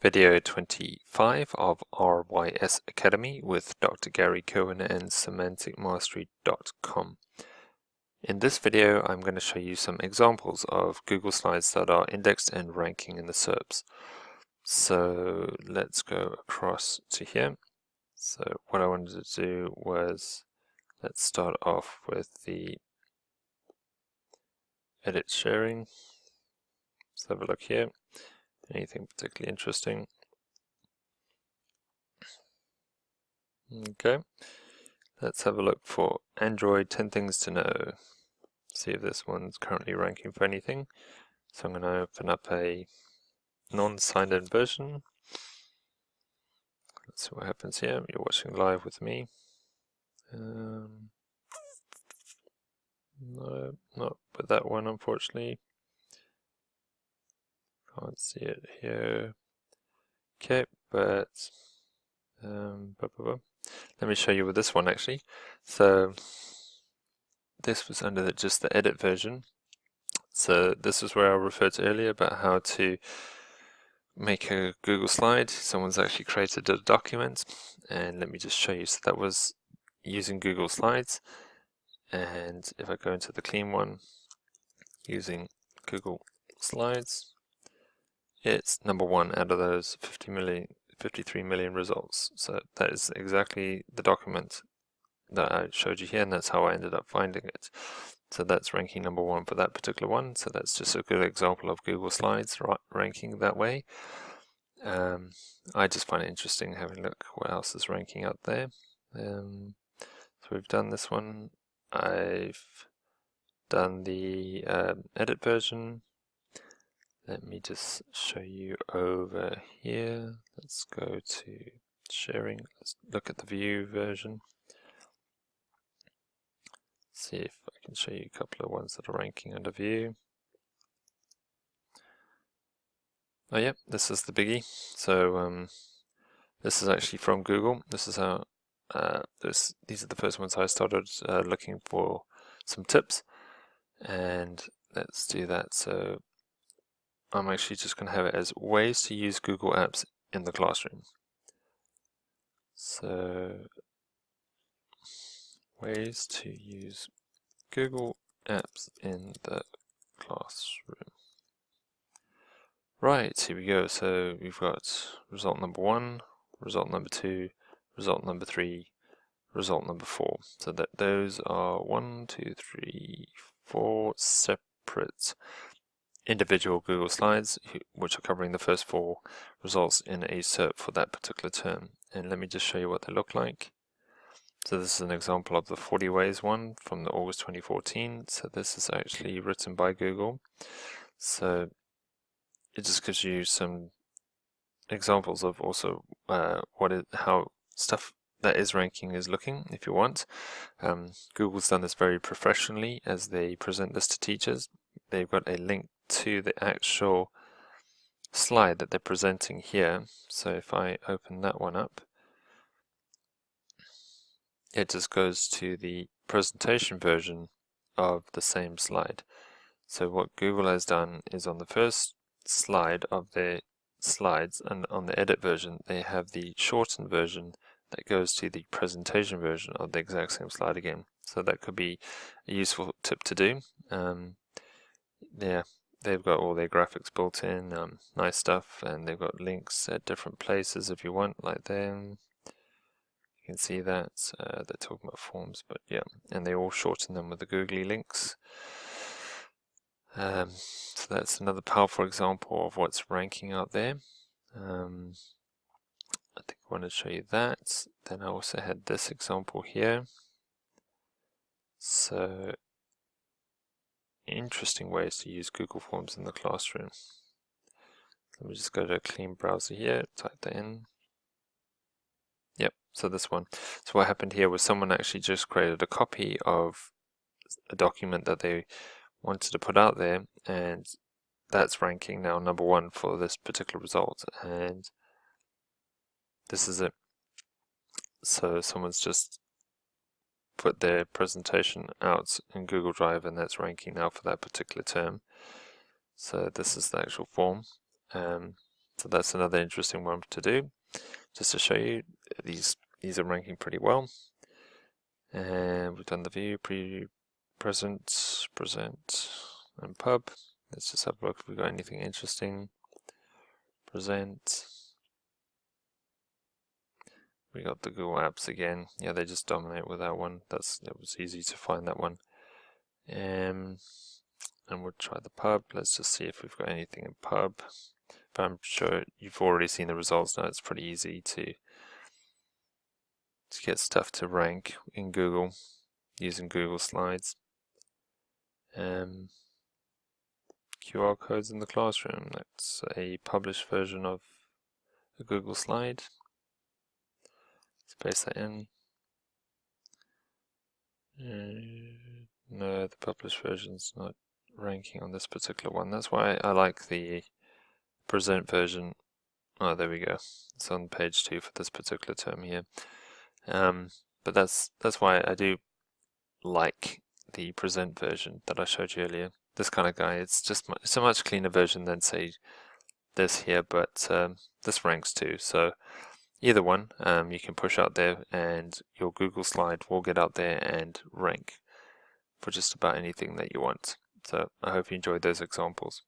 Video 25 of RYS Academy with Dr. Gary Cohen and semanticmastery.com. In this video, I'm going to show you some examples of Google Slides that are indexed and ranking in the SERPs. So let's go across to here. So what I wanted to do was, let's start off with the edit sharing. Let's have a look here. Anything particularly interesting? Okay, let's have a look for Android 10 things to know. See if this one's currently ranking for anything. So I'm going to open up a non-signed in version. Let's see what happens here. You're watching live with me. No, not with that one, unfortunately. Can't see it here. Okay, but let me show you with this one actually. So this was under just the edit version. So this is where I referred to earlier about how to make a Google slide. Someone's actually created a document, and let me just show you. So that was using Google Slides, and if I go into the clean one using Google Slides, it's number one out of those 53 million results. So that is exactly the document that I showed you here, and that's how I ended up finding it. So that's ranking number one for that particular one. So that's just a good example of Google Slides ranking that way. I just find it interesting having a look what else is ranking out there. So we've done this one. I've done the edit version. Let me just show you over here. Let's go to sharing. Let's look at the view version. See if I can show you a couple of ones that are ranking under view. Oh yeah, this is the biggie. So this is actually from Google. This is how these are the first ones I started looking for some tips, and let's do that. So I'm actually just going to have it as ways to use Google Apps in the classroom. So ways to use Google Apps in the classroom. Right, here we go. So we've got result number 1, result number 2, result number 3, result number 4. So that those are 1, 2, 3, 4 separate individual Google Slides which are covering the first 4 results in a SERP for that particular term. And let me just show you what they look like. So this is an example of the 40 ways one from the August 2014. So this is actually written by Google. So it just gives you some examples of also how stuff that is ranking is looking, if you want. Google's done this very professionally as they present this to teachers. They've got a link to the actual slide that they're presenting here. So if I open that one up, it just goes to the presentation version of the same slide. So what Google has done is on the first slide of their slides and on the edit version, they have the shortened version that goes to the presentation version of the exact same slide again. So that could be a useful tip to do. Yeah, they've got all their graphics built in, nice stuff, and they've got links at different places if you want, like them. You can see that they're talking about forms, but yeah, and they all shorten them with the googly links. So that's another powerful example of what's ranking out there. I think I want to show you that. Then I also had this example here. So interesting ways to use Google Forms in the classroom. Let me just go to a clean browser here, type that in. Yep, so this one. So what happened here was someone actually just created a copy of a document that they wanted to put out there, and that's ranking now number 1 for this particular result, and this is it. So someone's just put their presentation out in Google Drive, and that's ranking now for that particular term. So this is the actual form. So that's another interesting one to do, just to show you these are ranking pretty well. And we've done the view, preview, present, and pub. Let's just have a look if we've got anything interesting. Present. We got the Google Apps again. Yeah, they just dominate with that one. It was easy to find that one. And we'll try the pub. Let's just see if we've got anything in pub. But I'm sure you've already seen the results now. It's pretty easy to get stuff to rank in Google using Google Slides. QR codes in the classroom. That's a published version of a Google slide. Let's paste that in. No, the published version's not ranking on this particular one. That's why I like the present version. Oh, there we go. It's on page 2 for this particular term here. But that's why I do like the present version that I showed you earlier. This kind of guy, it's a much cleaner version than, say, this here, but this ranks too. So either one you can push out there, and your Google slide will get out there and rank for just about anything that you want. So I hope you enjoyed those examples.